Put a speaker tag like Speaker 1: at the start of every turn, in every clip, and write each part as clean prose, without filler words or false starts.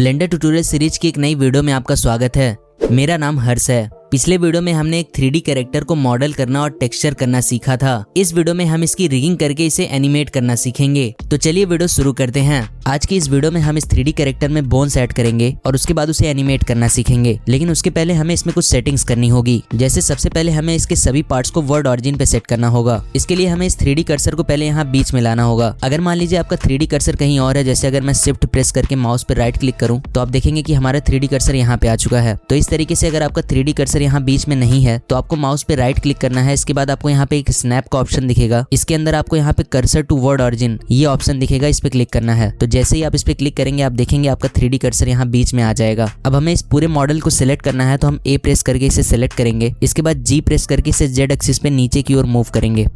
Speaker 1: Blender tutorial series की एक नई वीडियो में आपका स्वागत है। मेरा नाम हर्ष है। पिछले वीडियो में हमने एक 3D कैरेक्टर को मॉडल करना और टेक्सचर करना सीखा था। इस वीडियो में हम इसकी रिगिंग करके इसे एनिमेट करना सीखेंगे। तो चलिए वीडियो शुरू करते हैं। आज की इस वीडियो में हम इस 3D कैरेक्टर में बोन्स ऐड करेंगे और उसके बाद उसे एनिमेट करना सीखेंगे। लेकिन उसके पहले हमें इसमें कुछ सेटिंग्स करनी होगी। जैसे सबसे पहले हमें इसके सभी पार्ट्स को वर्ड ऑरिजिन पे सेट करना होगा। इसके लिए हमें इस 3D कर्सर को पहले यहाँ बीच में लाना होगा। अगर मान लीजिए आपका 3D कर्सर कहीं और है, जैसे अगर मैं शिफ्ट प्रेस करके माउस पर राइट क्लिक करूँ तो आप देखेंगे कि हमारा 3D कर्सर यहाँ पे आ चुका है। तो इस तरीके से अगर आपका 3D कर्सर यहाँ बीच में नहीं है तो आपको माउस पे राइट क्लिक करना है। इसके बाद आपको यहाँ पे एक स्नैप का ऑप्शन दिखेगा। इसके अंदर आपको यहाँ पे कर्सर टू वर्ड ऑरिजिन ये ऑप्शन दिखेगा, इस पे क्लिक करना है। तो जैसे ही आप इस पे क्लिक करेंगे आप देखेंगे आपका 3D कर्सर यहाँ बीच में आ जाएगा। अब हमें इस पूरे मॉडल को सिलेक्ट करना है, तो हम A प्रेस करके इसे सिलेक्ट करेंगे। इसके बाद G प्रेस करके इसे Z एक्सिस पे नीचे की ओर मूव करेंगे,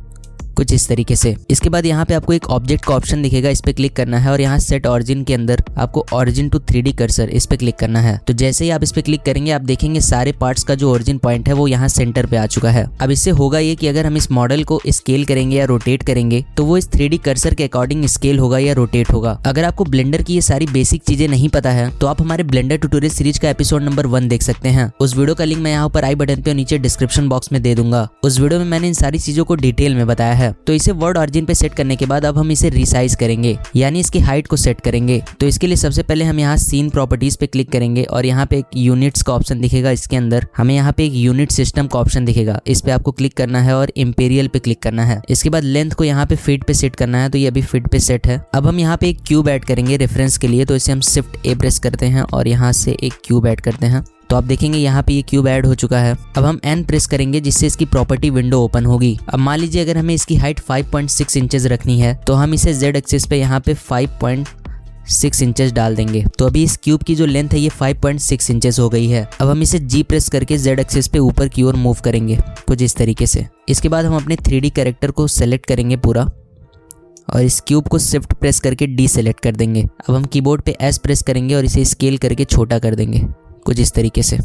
Speaker 1: कुछ इस तरीके से। इसके बाद यहाँ पे आपको एक ऑब्जेक्ट का ऑप्शन दिखेगा, इस पे क्लिक करना है और यहाँ सेट ऑरिजिन के अंदर आपको ऑरिजिन टू 3D कर्सर इस पे क्लिक करना है। तो जैसे ही आप इस पे क्लिक करेंगे आप देखेंगे सारे पार्ट्स का जो ऑरिजिन पॉइंट है वो यहाँ सेंटर पे आ चुका है। अब इससे होगा ये कि अगर हम इस मॉडल को स्केल करेंगे या रोटेट करेंगे तो वो इस 3D कर्सर के अकॉर्डिंग स्केल होगा या रोटेट होगा। अगर आपको ब्लेंडर की ये सारी बेसिक चीजें नहीं पता है तो आप हमारे ब्लेंडर ट्यूटोरियल सीरीज का एपिसोड नंबर 1 देख सकते हैं। उस वीडियो का लिंक मैं यहाँ पर आई बटन पे और नीचे डिस्क्रिप्शन बॉक्स में दे दूंगा। उस वीडियो में मैंने इन सारी चीजों को डिटेल में बताया है। तो इसे वर्ड ऑरिजिन पे सेट करने के बाद अब हम इसे रिसाइज करेंगे, यानी इसकी हाइट को सेट करेंगे। तो इसके लिए सबसे पहले हम यहाँ सीन प्रॉपर्टीज पे क्लिक करेंगे और यहाँ पे एक यूनिट्स का ऑप्शन दिखेगा। इसके अंदर हमें यहाँ पे एक यूनिट सिस्टम का ऑप्शन दिखेगा, इस पे आपको क्लिक करना है और इंपीरियल पे क्लिक करना है। इसके बाद लेंथ को यहाँ पे फीट पे सेट करना है, तो ये अभी फीट पे सेट है। अब हम यहाँ पे एक क्यूब ऐड करेंगे रेफरेंस के लिए, तो इसे हम शिफ्ट A प्रेस करते हैं और यहाँ से एक क्यूब ऐड करते हैं। तो आप देखेंगे यहाँ पे ये क्यूब ऐड हो चुका है। अब हम N प्रेस करेंगे जिससे इसकी प्रॉपर्टी विंडो ओपन होगी। अब मान लीजिए अगर हमें इसकी हाइट 5.6 इंचेस रखनी है तो हम इसे Z एक्सिस पे यहाँ पे 5.6 इंचेस डाल देंगे। तो अभी इस क्यूब की जो लेंथ है ये 5.6 इंचेस हो गई है। अब हम इसे G प्रेस करके Z एक्सिस पे ऊपर की ओर मूव करेंगे, कुछ इस तरीके से। इसके बाद हम अपने 3D कैरेक्टर को सेलेक्ट करेंगे पूरा और इस क्यूब को शिफ्ट प्रेस करके डी सेलेक्ट कर देंगे। अब हम कीबोर्ड पे S प्रेस करेंगे और इसे स्केल करके छोटा कर देंगे, कुछ इस तरीके से।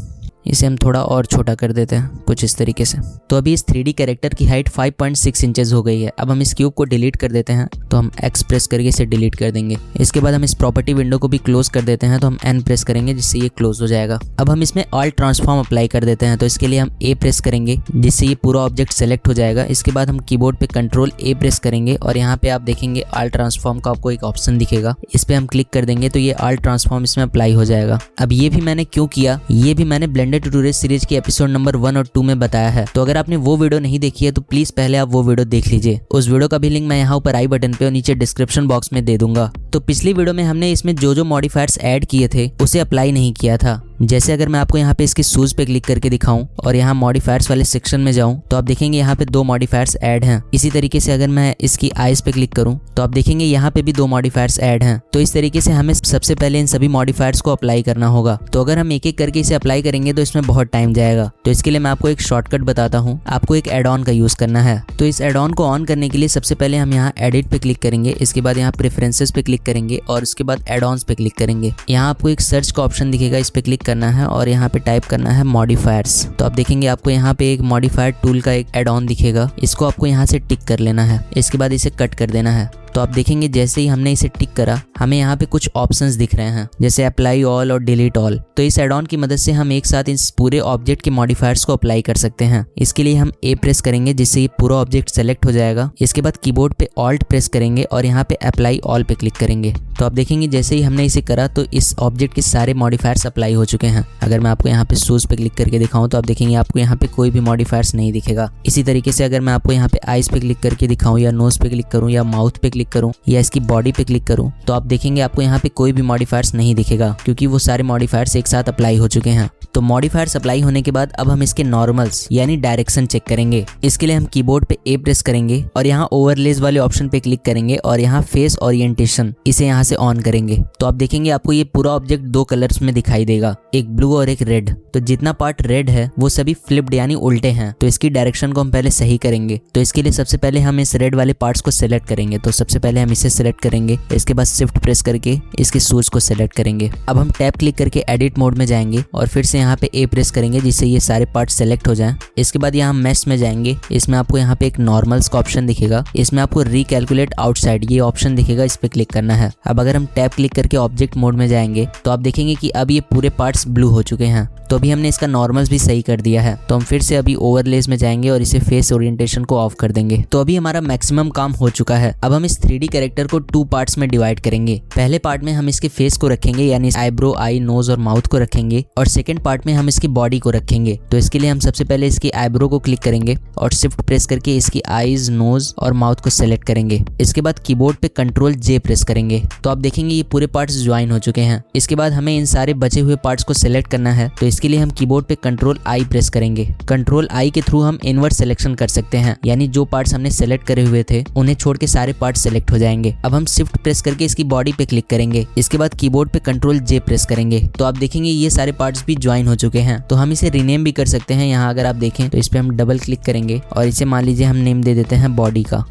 Speaker 1: इसे हम थोड़ा और छोटा कर देते हैं, कुछ इस तरीके से। तो अभी इस 3D कैरेक्टर की हाइट 5.6 इंचेस हो गई है। अब हम इस क्यूब को डिलीट कर देते हैं, तो हम X प्रेस करके इसे डिलीट कर देंगे। इसके बाद हम इस प्रॉपर्टी विंडो को भी क्लोज कर देते हैं, तो हम N प्रेस करेंगे जिससे ये क्लोज हो जाएगा। अब हम इसमें ऑल ट्रांसफॉर्म अप्लाई कर देते हैं, तो इसके लिए हम A प्रेस करेंगे जिससे ये पूरा ऑब्जेक्ट सेलेक्ट हो जाएगा। इसके बाद हम कीबोर्ड पे कंट्रोल A प्रेस करेंगे और यहाँ पे आप देखेंगे ऑल ट्रांसफॉर्म का आपको एक ऑप्शन दिखेगा, इस पे हम क्लिक कर देंगे तो ये ऑल ट्रांसफॉर्म इसमें अप्लाई हो जाएगा। अब ये भी मैंने क्यों किया, ये भी मैंने ब्लेंडर ट्यूटोरियल सीरीज के एपिसोड नंबर 1 और 2 में बताया है। तो अगर आपने वो वीडियो नहीं देखी है तो प्लीज पहले आप वो वीडियो देख लीजिए। उस वीडियो का भी लिंक मैं यहाँ ऊपर आई बटन पे और नीचे डिस्क्रिप्शन बॉक्स में दे दूंगा। तो पिछली वीडियो में हमने इसमें जो मॉडिफायर्स ऐड किए थे उसे अप्लाई नहीं किया था। जैसे अगर मैं आपको यहाँ पे इसके शूज पे क्लिक करके दिखाऊं और यहाँ मॉडिफायर्स वाले सेक्शन में जाऊं तो आप देखेंगे यहाँ पे 2 मॉडिफायर्स ऐड हैं। इसी तरीके से अगर मैं इसकी आईज पे क्लिक करूं तो आप देखेंगे यहाँ पे भी 2 मॉडिफायर्स ऐड हैं। तो इस तरीके से हमें सबसे पहले इन सभी मॉडिफायर्स को अप्लाई करना होगा। तो अगर हम एक एक करके इसे अप्लाई करेंगे तो इसमें बहुत टाइम जाएगा। तो इसके लिए मैं आपको एक शॉर्टकट बताता हूँ। आपको एक एड ऑन का यूज करना है। तो इस एड ऑन को ऑन करने के लिए सबसे पहले हम यहाँ एडिट पे क्लिक करेंगे। इसके बाद यहाँ प्रेफरेंसेस पे क्लिक करेंगे और उसके बाद एड ऑन्स पे क्लिक करेंगे। यहाँ आपको एक सर्च का ऑप्शन दिखेगा, इस पे क्लिक करना है और यहाँ पे टाइप करना है मॉडिफायर्स। तो आप देखेंगे आपको यहाँ पे एक मॉडिफायर टूल का एक एड ऑन दिखेगा, इसको आपको यहाँ से टिक कर लेना है। इसके बाद इसे कट कर देना है। तो आप देखेंगे जैसे ही हमने इसे टिक करा हमें यहाँ पे कुछ ऑप्शंस दिख रहे हैं, जैसे अप्लाई ऑल और डिलीट ऑल। तो इस एड ऑन की मदद से हम एक साथ इस पूरे ऑब्जेक्ट के मॉडिफायर्स को अप्लाई कर सकते हैं। इसके लिए हम A प्रेस करेंगे जिससे ये पूरा ऑब्जेक्ट सेलेक्ट हो जाएगा। इसके बाद कीबोर्ड पे ऑल्ट प्रेस करेंगे और यहाँ पे अप्लाई ऑल पे क्लिक करेंगे। तो आप देखेंगे जैसे ही हमने इसे करा तो इस ऑब्जेक्ट के सारे मॉडिफायर्स अप्लाई हो चुके हैं। अगर मैं आपको यहाँ पे शूज पे क्लिक करके दिखाऊं तो आप देखेंगे आपको यहाँ पे कोई भी मॉडिफायर्स नहीं दिखेगा। इसी तरीके से अगर मैं आपको यहाँ पे आईज पे क्लिक करके दिखाऊं या नोज पे क्लिक करूं या माउथ पे क्लिक करूं या इसकी बॉडी पे क्लिक करूं तो आप देखेंगे आपको यहाँ पे कोई भी मॉडिफायर्स नहीं दिखेगा, क्योंकि वो सारे मॉडिफायर्स एक साथ अप्लाई हो चुके हैं। तो मॉडिफायर्स अप्लाई होने के बाद अब हम इसके नॉर्मल्स यानी डायरेक्शन चेक करेंगे। इसके लिए हम कीबोर्ड पे A प्रेस करेंगे और यहाँ ओवरलेज वाले ऑप्शन पे क्लिक करेंगे और यहाँ फेस ओरिएंटेशन इसे यहाँ से ऑन करेंगे। तो आप देखेंगे आपको ये पूरा ऑब्जेक्ट 2 कलर्स में दिखाई देगा, एक ब्लू और एक रेड। तो जितना पार्ट रेड है वो सभी फ्लिप्ड यानी उल्टे हैं। तो इसकी डायरेक्शन को हम पहले सही करेंगे। तो इसके लिए सबसे पहले हम इस रेड वाले पार्ट्स को सिलेक्ट करेंगे। तो सबसे पहले हम इसे सिलेक्ट करेंगे, इसके बाद शिफ्ट प्रेस करके इसके शूज को सिलेक्ट करेंगे। अब हम टैब क्लिक करके एडिट मोड में जाएंगे और फिर से यहाँ पे ए प्रेस करेंगे जिससे ये सारे पार्ट सेलेक्ट हो जाएं। इसके बाद यहाँ मेश में जाएंगे, इसमें आपको यहाँ पे एक नॉर्मल्स का ऑप्शन दिखेगा, इसमें आपको रिकैलकुलेट आउटसाइड ये ऑप्शन दिखेगा, इस पे क्लिक करना है। अब अगर हम टैब क्लिक करके ऑब्जेक्ट मोड में जाएंगे तो आप देखेंगे कि अब ये पूरे पार्ट्स ब्लू हो चुके हैं। तो अभी हमने इसका नॉर्मल्स भी सही कर दिया है। तो हम फिर से अभी ओवरलेस में जाएंगे और इसे फेस ओरिएंटेशन को ऑफ कर देंगे। तो अभी हमारा मैक्सिमम काम हो चुका है। अब हम इस 3D कैरेक्टर को 2 पार्ट्स में डिवाइड करेंगे। पहले पार्ट में हम इसके फेस को रखेंगे, यानी आईब्रो, आई, नोज और माउथ को रखेंगे, और सेकंड पार्ट में हम इसकी बॉडी को रखेंगे। तो इसके लिए हम सबसे पहले इसकी आईब्रो को क्लिक करेंगे और शिफ्ट प्रेस करके इसकी आईज, नोज और माउथ को सेलेक्ट करेंगे। इसके बाद कीबोर्ड पे कंट्रोल जे प्रेस करेंगे तो आप देखेंगे ये पूरे पार्ट्स ज्वाइन हो चुके हैं। इसके बाद हमें इन सारे बचे हुए पार्ट्स को सेलेक्ट करना है। तो इसके लिए हम कीबोर्ड पे कंट्रोल आई प्रेस करेंगे। कंट्रोल आई के थ्रू हम इनवर्ट सिलेक्शन कर सकते हैं, यानी जो पार्ट्स हमने सेलेक्ट करे हुए थे उन्हें छोड़ के सारे पार्ट्स सेलेक्ट हो जाएंगे। अब हम शिफ्ट प्रेस करके इसकी बॉडी पे क्लिक करेंगे। इसके बाद कीबोर्ड पे कंट्रोल जे प्रेस करेंगे तो आप देखेंगे ये सारे पार्ट्स भी ज्वाइन हो चुके हैं। तो हम इसे रीनेम भी कर सकते हैं। यहाँ अगर आप देखें तो इस पे हम डबल क्लिक करेंगे और इसे मान लीजिए हम नेम दे देते हैं बॉडी का,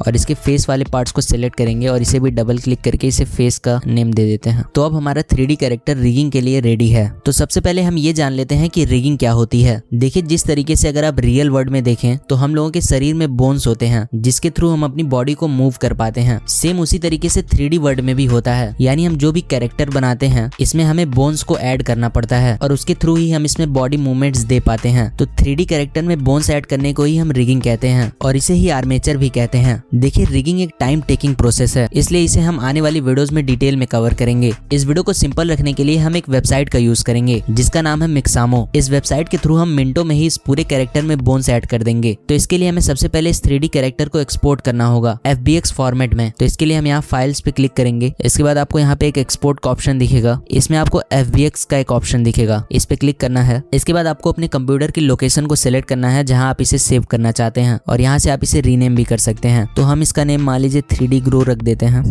Speaker 1: और इसके फेस वाले पार्ट्स को सिलेक्ट करेंगे और इसे भी डबल क्लिक करके इसे फेस का नेम दे देते हैं। तो अब हमारा 3D कैरेक्टर रिगिंग के लिए रेडी है। तो सबसे पहले हम ये जान लेते हैं कि रिगिंग क्या होती है। देखिए, जिस तरीके से अगर आप रियल वर्ल्ड में देखें तो हम लोगों के शरीर में बोन्स होते हैं जिसके थ्रू हम अपनी बॉडी को मूव कर पाते हैं। सेम उसी तरीके से 3D वर्ल्ड में भी होता है, यानी हम जो भी कैरेक्टर बनाते हैं इसमें हमें बोन्स को ऐड करना पड़ता है और उसके थ्रू ही हम इसमें बॉडी मूवमेंट्स दे पाते हैं। तो 3D कैरेक्टर में बोन्स ऐड करने को ही हम रिगिंग कहते हैं और इसे ही आर्मेचर भी कहते हैं। देखिए, रिगिंग टाइम टेकिंग प्रोसेस है, इसलिए इसे हम आने वाली वीडियोस में डिटेल में कवर करेंगे। इस वीडियो को सिंपल रखने के लिए हम एक वेबसाइट का यूज करेंगे जिसका नाम है मिक्सामो। इस वेबसाइट के थ्रू हम मिनटों में ही इस पूरे कैरेक्टर में बोन्स ऐड कर देंगे। तो इसके लिए हमें सबसे पहले इस 3D कैरेक्टर को एक्सपोर्ट करना होगा FBX फॉर्मेट में। तो इसके लिए हम यहाँ फाइल्स पे क्लिक करेंगे। इसके बाद आपको यहाँ पे एक एक्सपोर्ट का ऑप्शन दिखेगा, इसमें आपको FBX का एक ऑप्शन दिखेगा, इस पे क्लिक करना है। इसके बाद आपको अपने कंप्यूटर की लोकेशन को सिलेक्ट करना है जहाँ आप इसे सेव करना चाहते हैं और यहाँ से आप इसे रीनेम भी कर सकते हैं। तो हम इसका नेम मान लीजिए 3D ग्रो रख देते हैं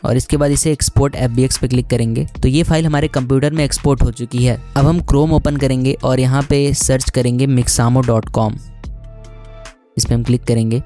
Speaker 1: और इसके बाद इसे एक्सपोर्ट FBX पे क्लिक करेंगे। तो ये फाइल हमारे कंप्यूटर में एक्सपोर्ट हो चुकी है। अब हम क्रोम ओपन करेंगे और यहाँ पे सर्च करेंगे mixamo.com, इस पे हम क्लिक करेंगे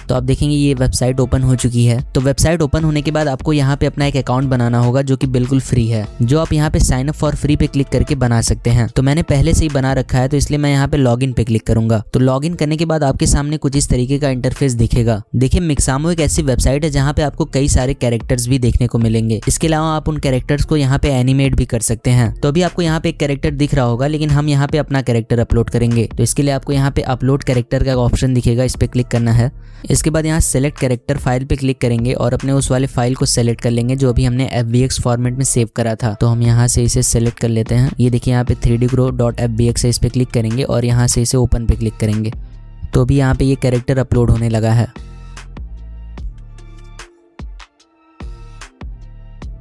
Speaker 1: तो आप देखेंगे ये वेबसाइट ओपन हो चुकी है। तो वेबसाइट ओपन होने के बाद आपको यहाँ पे अपना एक अकाउंट बनाना होगा जो कि बिल्कुल फ्री है, जो आप यहाँ पे साइन अप फॉर फ्री पे क्लिक करके बना सकते हैं। तो मैंने पहले से ही बना रखा है तो इसलिए मैं यहाँ पे लॉगिन पे क्लिक करूंगा। तो लॉगिन करने के बाद आपके सामने कुछ इस तरीके का इंटरफेस दिखेगा। देखिए, मिक्सामो एक ऐसी वेबसाइट है जहाँ पे आपको कई सारे कैरेक्टर्स भी देखने को मिलेंगे। इसके अलावा आप उन कैरेक्टर्स को यहाँ पे एनिमेट भी कर सकते हैं। तो अभी आपको यहाँ पे एक कैरेक्टर दिख रहा होगा, लेकिन हम यहाँ पे अपना कैरेक्टर अपलोड करेंगे। तो इसके लिए आपको यहाँ पे अपलोड कैरेक्टर का ऑप्शन दिखेगा, इस पे क्लिक करना है। इसके बाद यहाँ सेलेक्ट कैरेक्टर फाइल पे क्लिक करेंगे और अपने उस वाले फाइल को सेलेक्ट कर लेंगे जो अभी हमने FBX फॉर्मेट में सेव करा था। तो हम यहाँ से इसे सेलेक्ट कर लेते हैं। ये देखिए यहाँ पे 3dgrow.fbx है, इस पे क्लिक करेंगे और यहाँ से इसे ओपन पे क्लिक करेंगे। तो अभी यहाँ पे ये कैरेक्टर अपलोड होने लगा है।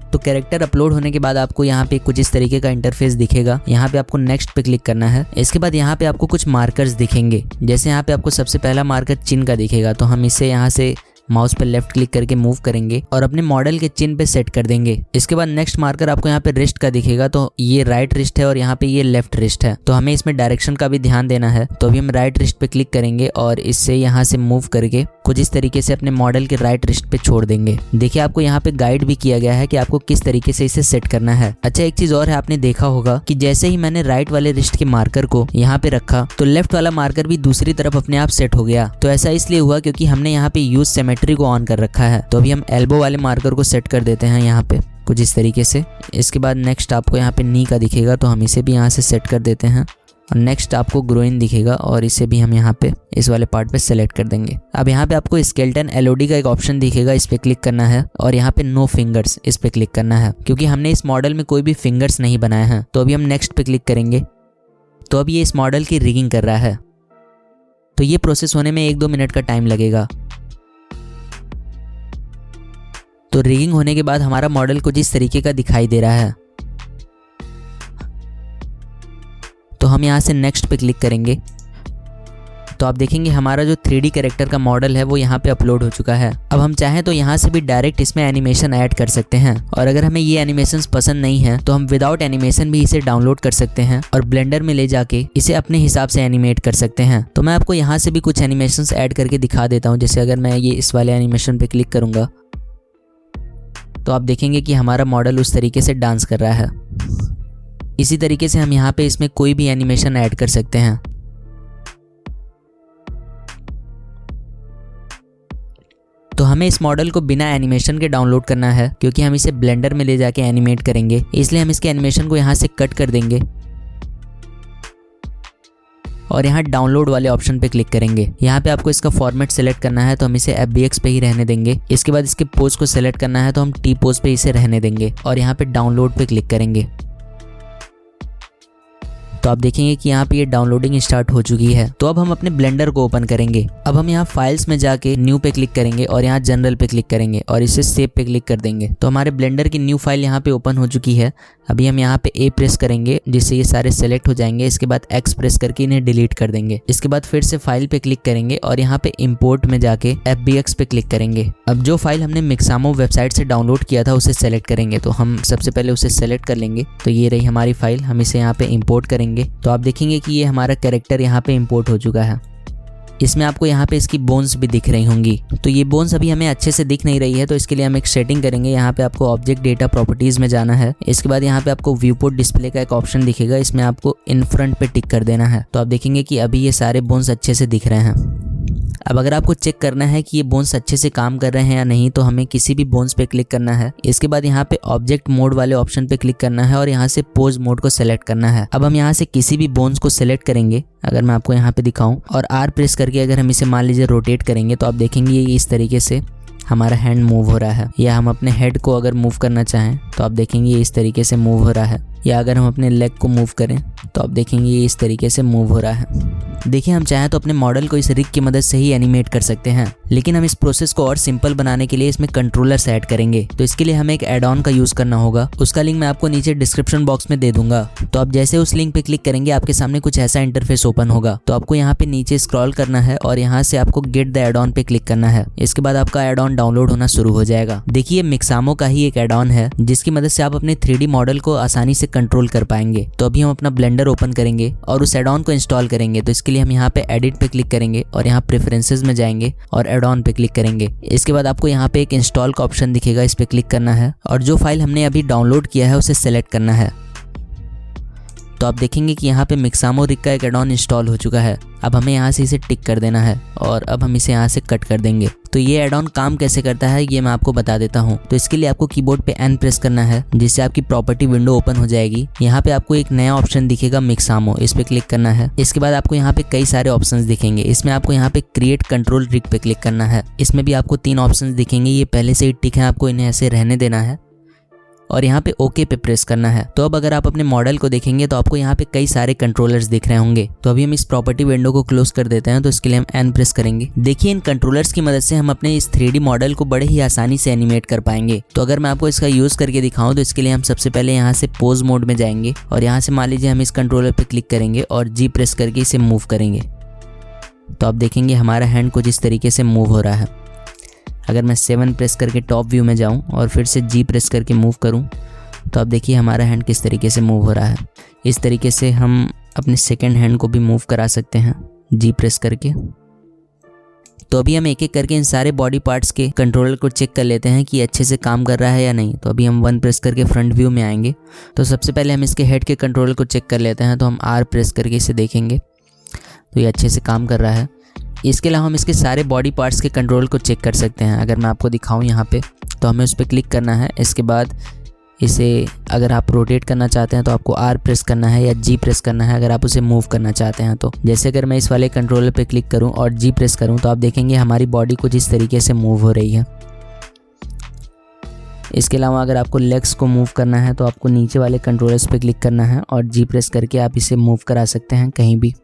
Speaker 1: तो कैरेक्टर अपलोड होने के बाद आपको यहाँ पे कुछ इस तरीके का इंटरफेस दिखेगा। यहाँ पे आपको नेक्स्ट पे क्लिक करना है। इसके बाद यहाँ पे आपको कुछ मार्कर्स दिखेंगे, जैसे यहाँ पे आपको सबसे पहला मार्कर चिन्ह का दिखेगा। तो हम इसे यहाँ से माउस पर लेफ्ट क्लिक करके मूव करेंगे और अपने मॉडल के चिन्ह पे सेट कर देंगे। इसके बाद नेक्स्ट मार्कर आपको यहाँ पे रिस्ट का दिखेगा। तो ये राइट रिस्ट है और यहाँ पे ये लेफ्ट रिस्ट है, तो हमें इसमें डायरेक्शन का भी ध्यान देना है। तो अभी हम राइट रिस्ट पे क्लिक करेंगे और इससे यहाँ से मूव करके कुछ इस तरीके से अपने मॉडल के राइट रिस्ट पे छोड़ देंगे। देखिए, आपको यहाँ पे गाइड भी किया गया है कि आपको किस तरीके से इसे सेट करना है। अच्छा, एक चीज और है, आपने देखा होगा कि जैसे ही मैंने राइट वाले रिस्ट के मार्कर को यहाँ पे रखा तो लेफ्ट वाला मार्कर भी दूसरी तरफ अपने आप सेट हो गया। तो ऐसा इसलिए हुआ क्योंकि हमने यहाँ पे यूज सिमेट्री को ऑन कर रखा है। तो अभी हम एल्बो वाले मार्कर को सेट कर देते हैं यहाँ पे कुछ इस तरीके से। इसके बाद नेक्स्ट आपको यहाँ पे नी का दिखेगा, तो हम इसे भी यहाँ से सेट कर देते हैं। और नेक्स्ट आपको ग्रोइन दिखेगा और इसे भी हम यहाँ पे इस वाले पार्ट पे सेलेक्ट कर देंगे। अब यहाँ पे आपको स्केलेटन LOD का एक ऑप्शन दिखेगा, इस पे क्लिक करना है और यहाँ पे नो फिंगर्स इस पे क्लिक करना है क्योंकि हमने इस मॉडल में कोई भी फिंगर्स नहीं बनाए हैं। तो अभी हम नेक्स्ट पे क्लिक करेंगे। तो अब ये इस मॉडल की रिगिंग कर रहा है। तो ये प्रोसेस होने में 1-2 मिनट का टाइम लगेगा। तो रिगिंग होने के बाद हमारा मॉडल कुछ इस तरीके का दिखाई दे रहा है। तो हम यहाँ से नेक्स्ट पे क्लिक करेंगे तो आप देखेंगे हमारा जो 3D कैरेक्टर का मॉडल है वो यहाँ पे अपलोड हो चुका है। अब हम चाहें तो यहाँ से भी डायरेक्ट इसमें एनिमेशन ऐड कर सकते हैं, और अगर हमें ये एनिमेशंस पसंद नहीं है तो हम विदाउट एनिमेशन भी इसे डाउनलोड कर सकते हैं और ब्लेंडर में ले जाके इसे अपने हिसाब से एनिमेट कर सकते हैं। तो मैं आपको यहाँ से भी कुछ एनिमेशंस ऐड करके दिखा देता हूँ। जैसे अगर मैं ये इस वाले एनिमेशन पे क्लिक करूँगा तो आप देखेंगे कि हमारा मॉडल उस तरीके से डांस कर रहा है। इसी तरीके से हम यहाँ पे इसमें कोई भी एनिमेशन ऐड कर सकते हैं। तो हमें इस मॉडल को बिना एनिमेशन के डाउनलोड करना है, क्योंकि हम इसे ब्लेंडर में ले जाके एनिमेट करेंगे, इसलिए हम इसके एनिमेशन को यहाँ से कट कर देंगे और यहाँ डाउनलोड वाले ऑप्शन पे क्लिक करेंगे। यहाँ पे आपको इसका फॉर्मेट सेलेक्ट करना है, तो हम इसे FBX पे ही रहने देंगे। इसके बाद इसके पोज को सेलेक्ट करना है, तो हम T पोज पे इसे रहने देंगे और यहाँ पे डाउनलोड पे क्लिक करेंगे। तो आप देखेंगे कि यहाँ पे ये डाउनलोडिंग स्टार्ट हो चुकी है। तो अब हम अपने ब्लेंडर को ओपन करेंगे। अब हम यहाँ फाइल्स में जाके न्यू पे क्लिक करेंगे और यहाँ जनरल पे क्लिक करेंगे और इसे सेव पे क्लिक कर देंगे। तो हमारे ब्लेंडर की न्यू फाइल यहाँ पे ओपन हो चुकी है। अभी हम यहाँ पे A प्रेस करेंगे, जिससे ये सारे सेलेक्ट हो जाएंगे। इसके बाद X प्रेस करके इन्हें डिलीट कर देंगे। इसके बाद फिर से फाइल पे क्लिक करेंगे और यहाँ पे इंपोर्ट में जाके FBX पे क्लिक करेंगे। अब जो फाइल हमने मिक्सामो वेबसाइट से डाउनलोड किया था उसे सेलेक्ट करेंगे। तो हम सबसे पहले उसे सेलेक्ट कर लेंगे। तो ये रही हमारी फाइल, हम इसे यहाँ पे इंपोर्ट करेंगे। तो आप देखेंगे कि ये हमारा कैरेक्टर यहाँ पे इंपोर्ट हो चुका है। इसमें आपको यहाँ पे इसकी बोन्स भी दिख रही होंगी। तो ये बोन्स अभी हमें अच्छे से दिख नहीं रही है, तो इसके लिए हम एक सेटिंग करेंगे। यहाँ पे आपको ऑब्जेक्ट डेटा प्रॉपर्टीज में जाना है। इसके बाद यहाँ पे आपको व्यूपोर्ट डिस्प्ले का एक ऑप्शन दिखेगा, इसमें आपको इन फ्रंट पे टिक कर देना है। तो आप देखेंगे कि अभी ये सारे बोन्स अच्छे से दिख रहे हैं। अब अगर आपको चेक करना है कि ये बोन्स अच्छे से काम कर रहे हैं या नहीं, तो हमें किसी भी बोन्स पे क्लिक करना है। इसके बाद यहाँ पे ऑब्जेक्ट मोड वाले ऑप्शन पे क्लिक करना है और यहाँ से पोज मोड को सेलेक्ट करना है। अब हम यहाँ से किसी भी बोन्स को सेलेक्ट करेंगे। अगर मैं आपको यहाँ पे दिखाऊं और R प्रेस करके अगर हम इसे मान लीजिए रोटेट करेंगे, तो आप देखेंगे ये इस तरीके से हमारा हैंड मूव हो रहा है। या हम अपने हेड को अगर मूव करना चाहें तो आप देखेंगे ये इस तरीके से मूव हो रहा है। या अगर हम अपने लेग को मूव करें तो आप देखेंगे ये इस तरीके से मूव हो रहा है। देखिए, हम चाहें तो अपने मॉडल को इस रिग की मदद से ही एनिमेट कर सकते हैं, लेकिन हम इस प्रोसेस को और सिंपल बनाने के लिए इसमें कंट्रोलर्स ऐड करेंगे। तो इसके लिए हमें एक एड ऑन का यूज करना होगा। उसका लिंक मैं आपको नीचे डिस्क्रिप्शन बॉक्स में दे दूंगा। तो आप जैसे उस लिंक पे क्लिक करेंगे, आपके सामने कुछ ऐसा इंटरफेस ओपन होगा। तो आपको यहाँ पे नीचे स्क्रॉल करना है और यहाँ से आपको गेट द एड ऑन पे क्लिक करना है। इसके बाद आपका एड ऑन डाउनलोड होना शुरू हो जाएगा। देखिए, मिक्सामो का ही एक एड ऑन है, जिसकी मदद से आप अपने 3D मॉडल को आसानी से कंट्रोल कर पाएंगे। तो अभी हम अपना ब्लेंडर ओपन करेंगे और उस एड ऑन को इंस्टॉल करेंगे। तो इसके लिए हम यहाँ पे एडिट पे क्लिक करेंगे और यहाँ प्रेफरेंसेस में जाएंगे और एड ऑन पे क्लिक करेंगे। इसके बाद आपको यहाँ पे एक इंस्टॉल का ऑप्शन दिखेगा, इस पे क्लिक करना है और जो फाइल हमने अभी डाउनलोड किया है उसे सेलेक्ट करना है। तो आप देखेंगे कि यहाँ पे मिक्सामो रिग का एक एड ऑन इंस्टॉल हो चुका है। अब हमें यहाँ से इसे टिक कर देना है और अब हम इसे यहाँ से कट कर देंगे। तो ये एड ऑन काम कैसे करता है ये मैं आपको बता देता हूँ। तो इसके लिए आपको कीबोर्ड पे N प्रेस करना है, जिससे आपकी प्रॉपर्टी विंडो ओपन हो जाएगी। यहाँ पे आपको एक नया ऑप्शन दिखेगा मिक्सामो, इस पे क्लिक करना है। इसके बाद आपको यहाँ पे कई सारे ऑप्शंस दिखेंगे। इसमें आपको यहाँ पे क्रिएट कंट्रोल रिग पे क्लिक करना है। इसमें भी आपको 3 ऑप्शंस दिखेंगे, ये पहले से ही टिक है, आपको इन्हें ऐसे रहने देना है और यहाँ पे ओके पे प्रेस करना है। तो अब अगर आप अपने मॉडल को देखेंगे तो आपको यहाँ पे कई सारे कंट्रोलर्स दिख रहे होंगे। तो अभी हम इस प्रॉपर्टी विंडो को क्लोज कर देते हैं। तो इसके लिए हम N प्रेस करेंगे। देखिए, इन कंट्रोलर्स की मदद से हम अपने इस 3D मॉडल को बड़े ही आसानी से एनिमेट कर पाएंगे। तो अगर मैं आपको इसका यूज करके दिखाऊं, तो इसके लिए हम सबसे पहले यहाँ से पोज मोड में जाएंगे और यहाँ से मान लीजिए हम इस कंट्रोलर पे क्लिक करेंगे और G प्रेस करके इसे मूव करेंगे। तो आप देखेंगे हमारा हैंड कुछ इस तरीके से मूव हो रहा है। अगर मैं 7 प्रेस करके टॉप व्यू में जाऊँ और फिर से G प्रेस करके मूव करूँ, तो आप देखिए हमारा हैंड किस तरीके से मूव हो रहा है। इस तरीके से हम अपने सेकंड हैंड को भी मूव करा सकते हैं G प्रेस करके। तो अभी हम एक एक करके इन सारे बॉडी पार्ट्स के कंट्रोलर को चेक कर लेते हैं कि अच्छे से काम कर रहा है या नहीं। तो अभी हम 1 प्रेस करके फ्रंट व्यू में आएंगे। तो सबसे पहले हम इसके हेड के कंट्रोलर को चेक कर लेते हैं। तो हम R प्रेस करके इसे देखेंगे तो ये अच्छे से काम कर रहा है। इसके अलावा हम इसके सारे बॉडी पार्ट्स के कंट्रोल को चेक कर सकते हैं। अगर मैं आपको दिखाऊँ यहाँ पे, तो हमें उस पर क्लिक करना है। इसके बाद इसे अगर आप रोटेट करना चाहते हैं तो आपको R प्रेस करना है या G प्रेस करना है अगर आप उसे मूव करना चाहते हैं। तो जैसे अगर मैं इस वाले कंट्रोलर पे क्लिक करूं और G प्रेस करूं, तो आप देखेंगे हमारी बॉडी कुछ इस तरीके से मूव हो रही है। इसके अलावा अगर आपको लेग्स को मूव करना है तो आपको नीचे वाले कंट्रोलर्स पे क्लिक करना है और G प्रेस करके आप इसे मूव करा सकते हैं कहीं भी।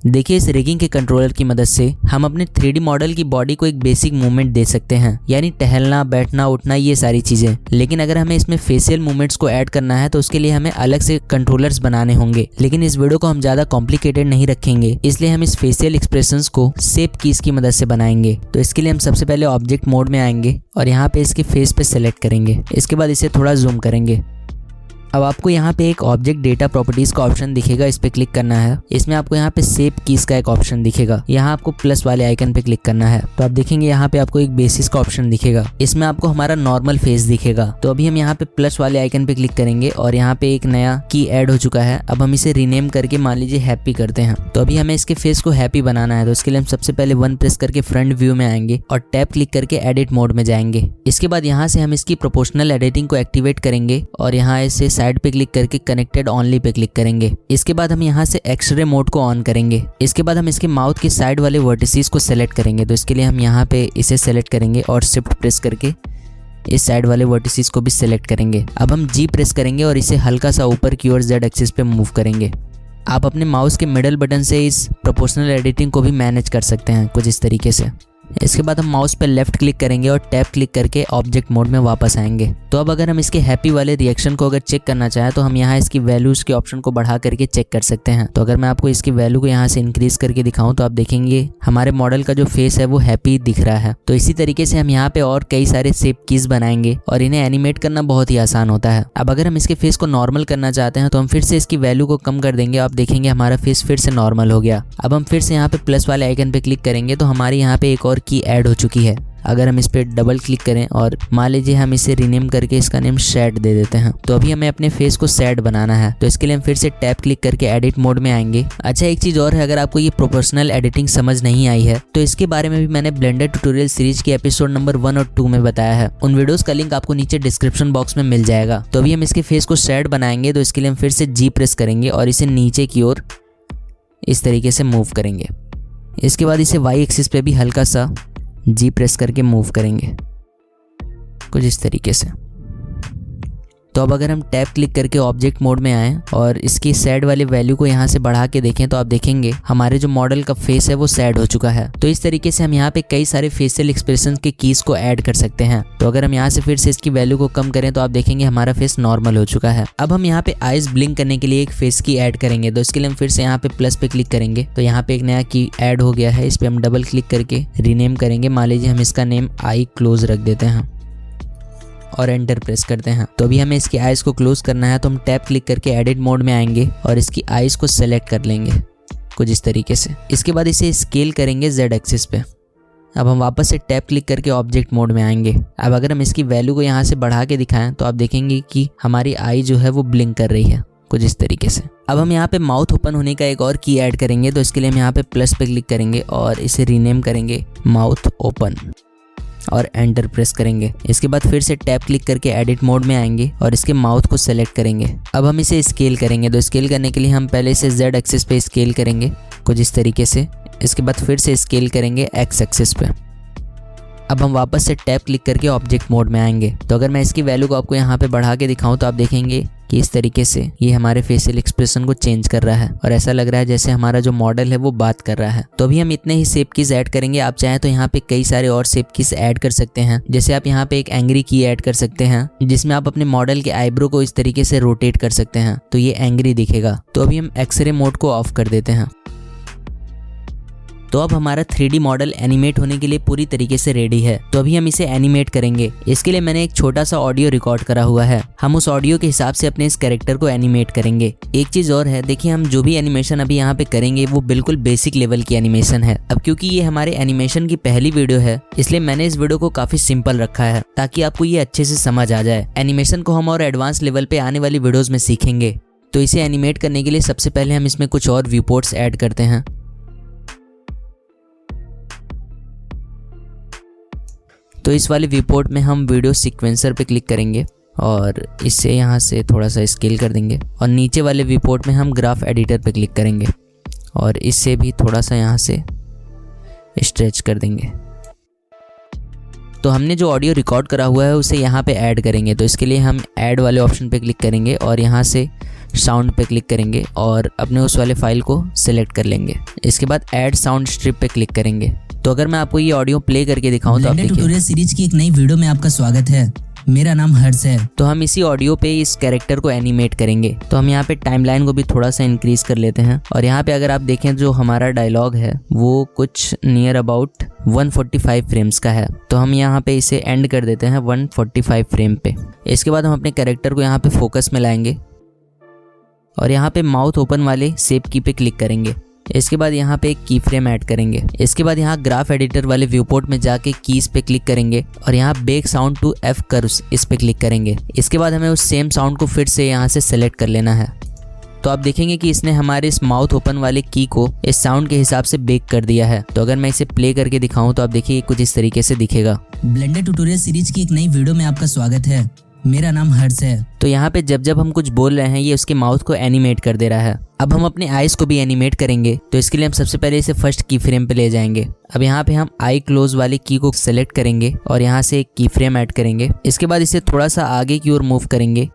Speaker 1: देखिए, इस रिगिंग के कंट्रोलर की मदद से हम अपने 3D मॉडल की बॉडी को एक बेसिक मूवमेंट दे सकते हैं, यानी टहलना, बैठना, उठना, ये सारी चीजें। लेकिन अगर हमें इसमें फेशियल मूवमेंट्स को ऐड करना है तो उसके लिए हमें अलग से कंट्रोलर्स बनाने होंगे। लेकिन इस वीडियो को हम ज्यादा कॉम्प्लिकेटेड नहीं रखेंगे, इसलिए हम इस फेशियल एक्सप्रेशंस को शेप कीज की मदद से बनाएंगे। तो इसके लिए हम सबसे पहले ऑब्जेक्ट मोड में आएंगे और यहाँ पे इसके फेस पे सेलेक्ट करेंगे। इसके बाद इसे थोड़ा जूम करेंगे। अब आपको यहाँ पे एक ऑब्जेक्ट डेटा प्रॉपर्टीज का ऑप्शन दिखेगा, इस पे क्लिक करना है। इसमें आपको यहाँ पे शेप कीज का एक ऑप्शन दिखेगा, यहाँ आपको प्लस वाले आइकन पे क्लिक करना है। तो आप देखेंगे यहाँ पे आपको एक बेसिस का ऑप्शन दिखेगा, इसमें आपको हमारा नॉर्मल फेस दिखेगा। तो अभी हम यहाँ पे प्लस वाले आइकन पे क्लिक करेंगे और यहाँ पे एक नया की ऐड हो चुका है। अब हम इसे रीनेम करके मान लीजिए हैप्पी करते हैं। तो अभी हमें इसके फेस को हैप्पी बनाना है, तो इसके लिए हम सबसे पहले 1 प्रेस करके फ्रंट व्यू में आएंगे और टैब क्लिक करके एडिट मोड में जाएंगे। इसके बाद यहाँ से हम इसकी प्रोपोर्शनल एडिटिंग को एक्टिवेट करेंगे और यहाँ इसे साइड पे क्लिक करके कनेक्टेड ओनली पे क्लिक करेंगे। इसके बाद हम यहाँ से एक्सरे मोड को ऑन करेंगे। इसके बाद हम इसके माउथ की साइड वाले वर्टिसेस को सेलेक्ट करेंगे। तो इसके लिए हम यहाँ पे इसे सेलेक्ट करेंगे और शिफ्ट प्रेस करके इस साइड वाले वर्टिसेस को भी सेलेक्ट करेंगे। अब हम जी प्रेस करेंगे और इसे हल्का सा ऊपर की ओर जेड एक्सिस पे मूव करेंगे। आप अपने माउस के मिडल बटन से इस प्रोपोर्शनल एडिटिंग को भी मैनेज कर सकते हैं कुछ इस तरीके से। इसके बाद हम माउस पर लेफ्ट क्लिक करेंगे और टैब क्लिक करके ऑब्जेक्ट मोड में वापस आएंगे। तो अब अगर हम इसके हैप्पी वाले रिएक्शन को अगर चेक करना चाहें तो हम यहाँ इसकी वैल्यूज के ऑप्शन को बढ़ा करके चेक कर सकते हैं। तो अगर मैं आपको इसकी वैल्यू को यहाँ से इंक्रीज करके दिखाऊं तो आप देखेंगे हमारे मॉडल का जो फेस है वो हैप्पी दिख रहा है। तो इसी तरीके से हम यहाँ पे और कई सारे शेप कीज बनाएंगे और इन्हें एनिमेट करना बहुत ही आसान होता है। अब अगर हम इसके फेस को नॉर्मल करना चाहते हैं तो हम फिर से इसकी वैल्यू को कम कर देंगे। आप देखेंगे हमारा फेस फिर से नॉर्मल हो गया। अब हम फिर से यहाँ पे प्लस वाले आइकन पे क्लिक करेंगे तो हमारे यहाँ पे एक और की ऐड हो चुकी है। अगर हम इस पे डबल क्लिक करें और मान लीजिए हम इसे रीनेम करके इसका नेम सैड दे देते हैं। तो अभी हमें अपने फेस को सैड बनाना है, तो इसके लिए हम फिर से टैब क्लिक करके एडिट मोड में आएंगे। अच्छा, एक चीज और है, अगर आपको ये प्रोपोर्शनल एडिटिंग समझ नहीं आई है तो इसके बारे में भी मैंने ब्लेंडर ट्यूटोरियल सीरीज के एपिसोड नंबर 1 और 2 में बताया है। उन वीडियोस का लिंक आपको नीचे डिस्क्रिप्शन बॉक्स में मिल जाएगा। तो अभी हम इसके फेस को सैड बनाएंगे, तो इसके लिए हम फिर से जी प्रेस करेंगे और इसे नीचे की ओर इस तरीके से मूव करेंगे। इसके बाद इसे वाई एक्सिस पे भी हल्का सा जी प्रेस करके मूव करेंगे कुछ इस तरीके से। तो अब अगर हम टैब क्लिक करके ऑब्जेक्ट मोड में आएँ और इसकी सैड वाली वैल्यू को यहाँ से बढ़ा के देखें तो आप देखेंगे हमारे जो मॉडल का फेस है वो सैड हो चुका है। तो इस तरीके से हम यहाँ पे कई सारे फेशियल एक्सप्रेशन के कीज को ऐड कर सकते हैं। तो अगर हम यहाँ से फिर से इसकी वैल्यू को कम करें तो आप देखेंगे हमारा फेस नॉर्मल हो चुका है। अब हम यहाँ पे आइज ब्लिंक करने के लिए एक फेस की ऐड करेंगे। तो इसके लिए हम फिर से यहाँ पे प्लस पे क्लिक करेंगे तो यहाँ पे एक नया की ऐड हो गया है। इस पे हम डबल क्लिक करके रीनेम करेंगे। मान लीजिए हम इसका नेम आई क्लोज रख देते हैं और एंटर प्रेस करते हैं। तो अभी हमें इसकी आइज को क्लोज करना है, तो हम टैब क्लिक करके एडिट मोड में आएंगे और इसकी आइज को सेलेक्ट कर लेंगे कुछ इस तरीके से। इसके बाद इसे स्केल करेंगे जेड एक्सिस पे। अब हम वापस से टैब क्लिक करके ऑब्जेक्ट मोड में आएंगे। अब अगर हम इसकी वैल्यू को यहाँ से बढ़ा के दिखाएं तो आप देखेंगे कि हमारी आई जो है वो ब्लिंक कर रही है कुछ इस तरीके से। अब हम यहाँ पे माउथ ओपन होने का एक और की ऐड करेंगे। तो इसके लिए हम यहाँ पे प्लस पे क्लिक करेंगे और इसे रीनेम करेंगे माउथ ओपन और एंटर प्रेस करेंगे। इसके बाद फिर से टैब क्लिक करके एडिट मोड में आएंगे और इसके माउथ को सेलेक्ट करेंगे। अब हम इसे स्केल करेंगे। तो स्केल करने के लिए हम पहले इसे जेड एक्सिस पे स्केल करेंगे कुछ इस तरीके से। इसके बाद फिर से स्केल करेंगे एक्स एक्सिस पे। अब हम वापस से टैब क्लिक करके ऑब्जेक्ट मोड में आएंगे। तो अगर मैं इसकी वैल्यू को आपको यहाँ पे बढ़ा के दिखाऊं तो आप देखेंगे कि इस तरीके से ये हमारे फेशियल एक्सप्रेशन को चेंज कर रहा है और ऐसा लग रहा है जैसे हमारा जो मॉडल है वो बात कर रहा है। तो अभी हम इतने ही शेप कीज ऐड करेंगे। आप चाहें तो यहाँ पे कई सारे और शेप कीज ऐड कर सकते हैं। जैसे आप यहाँ पे एक एंग्री की ऐड कर सकते हैं जिसमें आप अपने मॉडल के आईब्रो को इस तरीके से रोटेट कर सकते हैं तो ये एंग्री दिखेगा। तो अभी हम एक्सरे मोड को ऑफ कर देते हैं। तो अब हमारा 3D मॉडल एनिमेट होने के लिए पूरी तरीके से रेडी है। तो अभी हम इसे एनिमेट करेंगे। इसके लिए मैंने एक छोटा सा ऑडियो रिकॉर्ड करा हुआ है। हम उस ऑडियो के हिसाब से अपने इस कैरेक्टर को एनिमेट करेंगे। एक चीज और है, देखिए हम जो भी एनिमेशन अभी यहाँ पे करेंगे वो बिल्कुल बेसिक लेवल की एनिमेशन है। अब क्योंकि ये हमारे एनिमेशन की पहली वीडियो है इसलिए मैंने इस वीडियो को काफी सिंपल रखा है ताकि आपको ये अच्छे से समझ आ जाए। एनिमेशन को हम और एडवांस लेवल पे आने वाली वीडियोज में सीखेंगे। तो इसे एनिमेट करने के लिए सबसे पहले हम इसमें कुछ और व्यू पोर्ट्स ऐड करते हैं। तो इस वाले व्यू पोर्ट में हम वीडियो सीक्वेंसर पे क्लिक करेंगे और इसे यहाँ से थोड़ा सा स्केल कर देंगे और नीचे वाले व्यू पोर्ट में हम ग्राफ एडिटर पे क्लिक करेंगे और इससे भी थोड़ा सा यहाँ से स्ट्रेच कर देंगे। तो हमने जो ऑडियो रिकॉर्ड करा हुआ है उसे यहाँ पे ऐड करेंगे। तो इसके लिए हम ऐड वाले ऑप्शन पे क्लिक करेंगे और यहाँ से साउंड पे क्लिक करेंगे और अपने उस वाले फाइल को सिलेक्ट कर लेंगे। इसके बाद ऐड साउंड स्ट्रिप पे क्लिक करेंगे। तो अगर मैं आपको ये ऑडियो प्ले करके दिखाऊं तो आप देखिए।
Speaker 2: ट्यूटोरियल सीरीज की एक नई वीडियो में आपका स्वागत है। मेरा नाम हर्ष है।
Speaker 1: तो हम इसी ऑडियो पे इस कैरेक्टर को एनिमेट करेंगे। तो हम यहाँ पे टाइमलाइन को भी थोड़ा सा इंक्रीज कर लेते हैं और यहाँ पे अगर आप देखें जो हमारा डायलॉग है वो कुछ नियर अबाउट 145 फ्रेम्स का है। तो हम यहाँ पे इसे एंड कर देते हैं 145 फ्रेम पे। इसके बाद हम अपने कैरेक्टर को यहाँ पे फोकस में लाएंगे और यहाँ पे माउथ ओपन वाले शेप की पे क्लिक करेंगे। इसके बाद यहाँ पे एक की फ्रेम ऐड करेंगे। इसके बाद यहाँ ग्राफ एडिटर वाले व्यू पोर्ट में जाके कीज पे क्लिक करेंगे और यहाँ bake sound to F curves इस पे क्लिक करेंगे। इसके बाद हमें उस सेम साउंड को फिर से यहाँ से सेलेक्ट कर लेना है। तो आप देखेंगे कि इसने हमारे इस माउथ ओपन वाले की को इस साउंड के हिसाब से बेक कर दिया है। तो अगर मैं इसे प्ले करके दिखाऊं तो आप देखिए कुछ इस तरीके से दिखेगा।
Speaker 2: ब्लेंडर ट्यूटोरियल सीरीज की एक नई वीडियो में आपका स्वागत है। मेरा नाम हर्ष है।
Speaker 1: तो यहाँ पे जब जब हम कुछ बोल रहे हैं ये उसके माउथ को एनिमेट कर दे रहा है। अब हम अपने आईज को भी एनिमेट करेंगे। तो इसके लिए हम सबसे पहले इसे फर्स्ट की फ्रेम पे ले जाएंगे। अब यहाँ पे हम आई क्लोज वाले की को सेलेक्ट करेंगे और यहाँ से एक की फ्रेम ऐड करेंगे। इसके बाद इसे थोड़ा सा आगे की ओर मूव करेंगे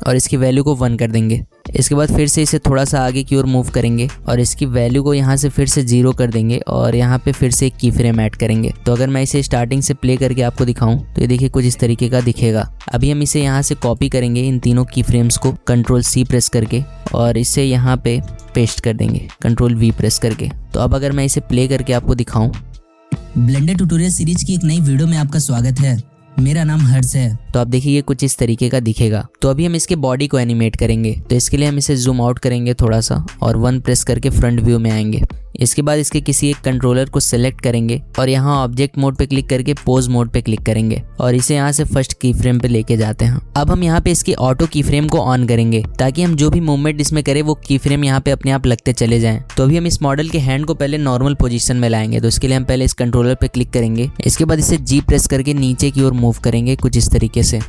Speaker 1: और इसकी वैल्यू को 1 कर देंगे। इसके बाद फिर से इसे थोड़ा सा आगे की ओर मूव करेंगे और इसकी वैल्यू को यहाँ से फिर से 0 कर देंगे और यहाँ पे फिर से एक की फ्रेम ऐड करेंगे। तो अगर मैं इसे स्टार्टिंग से प्ले करके आपको दिखाऊं तो ये देखिए कुछ इस तरीके का दिखेगा। अभी हम इसे यहाँ से कॉपी करेंगे इन तीनों की फ्रेम्स को Ctrl+C प्रेस करके और इसे यहाँ पे पेस्ट कर देंगे Ctrl+V प्रेस करके। तो अब अगर मैं इसे प्ले करके आपको दिखाऊं,
Speaker 2: ब्लेंडर ट्यूटोरियल सीरीज की एक नई वीडियो में आपका स्वागत है। मेरा नाम हर्ष है।
Speaker 1: तो आप देखिए ये कुछ इस तरीके का दिखेगा। तो अभी हम इसके बॉडी को एनिमेट करेंगे। तो इसके लिए हम इसे जूम आउट करेंगे थोड़ा सा और 1 प्रेस करके फ्रंट व्यू में आएंगे। इसके बाद इसके किसी एक कंट्रोलर को सिलेक्ट करेंगे और यहाँ ऑब्जेक्ट मोड पे क्लिक करके पोज मोड पे क्लिक करेंगे और इसे यहाँ से फर्स्ट की फ्रेम पे लेके जाते हैं। अब हम यहाँ पे इसकी ऑटो की फ्रेम को ऑन करेंगे ताकि हम जो भी मूवमेंट इसमें करें वो की फ्रेम यहाँ पे अपने आप लगते चले जाएं। तो अभी हम इस मॉडल के हैंड को पहले नॉर्मल पोजीशन में लाएंगे। तो इसके लिए हम पहले इस कंट्रोलर पे क्लिक करेंगे। इसके बाद इसे जी प्रेस करके नीचे की ओर मूव करेंगे कुछ इस तरीके से।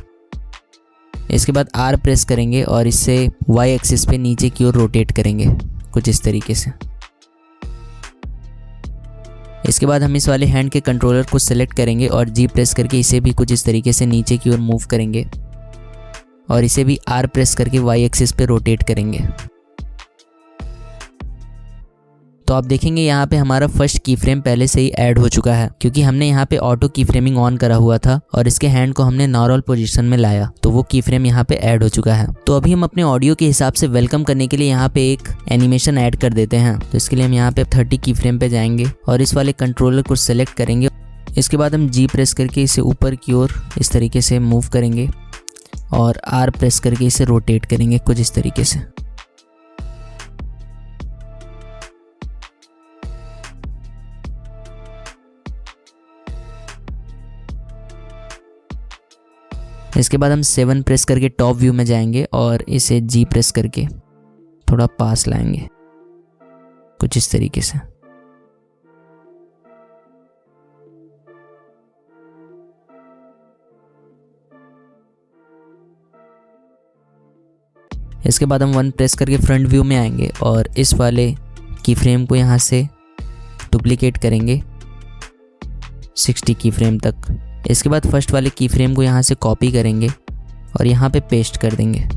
Speaker 1: इसके बाद आर प्रेस करेंगे और इससे वाई एक्सिस पे नीचे की ओर रोटेट करेंगे कुछ इस तरीके से। इसके बाद हम इस वाले हैंड के कंट्रोलर को सिलेक्ट करेंगे और जी प्रेस करके इसे भी कुछ इस तरीके से नीचे की ओर मूव करेंगे और इसे भी आर प्रेस करके वाई एक्सिस पे रोटेट करेंगे। तो आप देखेंगे यहाँ पे हमारा फर्स्ट की फ्रेम पहले से ही ऐड हो चुका है क्योंकि हमने यहाँ पे ऑटो की फ्रेमिंग ऑन करा हुआ था और इसके हैंड को हमने नॉर्मल पोजीशन में लाया तो वो की फ्रेम यहाँ पे ऐड हो चुका है। तो अभी हम अपने ऑडियो के हिसाब से वेलकम करने के लिए यहाँ पे एक एनिमेशन ऐड कर देते हैं। तो इसके लिए हम यहाँ पे 30 की फ्रेम पे जाएंगे और इस वाले कंट्रोलर को सिलेक्ट करेंगे। इसके बाद हम जी प्रेस करके इसे ऊपर की ओर इस तरीके से मूव करेंगे और आर प्रेस करके इसे रोटेट करेंगे कुछ इस तरीके से। इसके बाद हम 7 प्रेस करके टॉप व्यू में जाएंगे और इसे जी प्रेस करके थोड़ा पास लाएंगे कुछ इस तरीके से। इसके बाद हम 1 प्रेस करके फ्रंट व्यू में आएंगे और इस वाले की फ्रेम को यहाँ से डुप्लीकेट करेंगे 60 की फ्रेम तक। इसके बाद फर्स्ट वाले की फ्रेम को यहाँ से कॉपी करेंगे और यहाँ पे पेस्ट कर देंगे।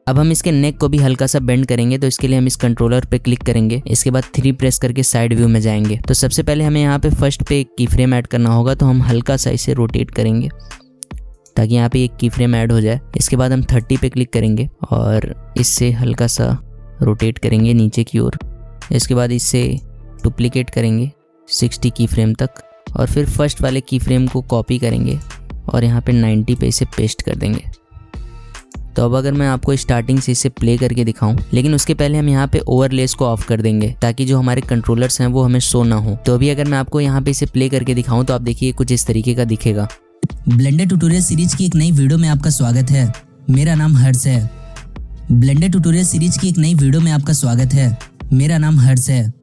Speaker 1: अब हम इसके नेक को भी हल्का सा बेंड करेंगे। तो इसके लिए हम इस कंट्रोलर पे क्लिक करेंगे। इसके बाद 3 प्रेस करके साइड व्यू में जाएंगे। तो सबसे पहले हमें यहाँ पे फर्स्ट पे एक की फ्रेम ऐड करना होगा। तो हम हल्का सा इसे रोटेट करेंगे ताकि यहाँ पे एक की फ्रेम ऐड हो जाए। इसके बाद हम 30 पे क्लिक करेंगे और इससे हल्का सा रोटेट करेंगे नीचे की ओर। इसके बाद इसे डुप्लीकेट करेंगे 60 की फ्रेम तक और फिर फर्स्ट वाले की फ्रेम को कॉपी करेंगे और यहाँ पे 90 पे इसे पेस्ट कर देंगे। तो अब अगर मैं आपको स्टार्टिंग से इसे प्ले करके दिखाऊं, लेकिन उसके पहले हम यहाँ पे ओवरलेस को ऑफ कर देंगे ताकि जो हमारे कंट्रोलर्स हैं वो हमें शो ना हो। तो अभी अगर मैं आपको यहाँ पे इसे प्ले करके दिखाऊं तो आप देखिए कुछ इस तरीके का दिखेगा।
Speaker 2: ब्लेंडर ट्यूटोरियल सीरीज की एक नई वीडियो में आपका स्वागत है। मेरा नाम हर्ष है। ब्लेंडर ट्यूटोरियल सीरीज की एक नई वीडियो में आपका स्वागत है। मेरा नाम हर्ष है।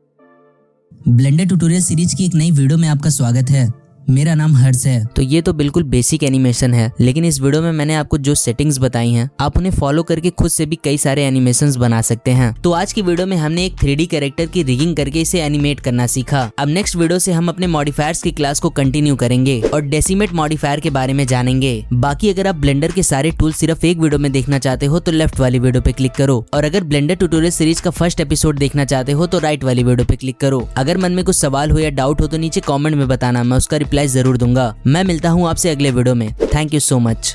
Speaker 2: ब्लेंडर ट्यूटोरियल सीरीज की एक नई वीडियो में आपका स्वागत है। मेरा नाम हर्ष है।
Speaker 1: तो ये तो बिल्कुल बेसिक एनिमेशन है, लेकिन इस वीडियो में मैंने आपको जो सेटिंग्स बताई हैं आप उन्हें फॉलो करके खुद से भी कई सारे एनिमेशंस बना सकते हैं। तो आज की वीडियो में हमने एक 3D कैरेक्टर की रिगिंग करके इसे एनिमेट करना सीखा। अब नेक्स्ट वीडियो से हम अपने मॉडिफायर्स की क्लास को कंटिन्यू करेंगे और डेसिमेट मॉडिफायर के बारे में जानेंगे। बाकी अगर आप ब्लेंडर के सारे टूल सिर्फ एक वीडियो में देखना चाहते हो तो लेफ्ट वाली वीडियो पे क्लिक करो, और अगर ब्लेंडर ट्यूटोरियल सीरीज का फर्स्ट एपिसोड देखना चाहते हो तो राइट वाली वीडियो पे क्लिक करो। अगर मन में कुछ सवाल हो या डाउट हो तो नीचे कमेंट में बताना, मैं उसका रिप्लाई जरूर दूंगा। मैं मिलता हूँ आपसे अगले वीडियो में। Thank you so much.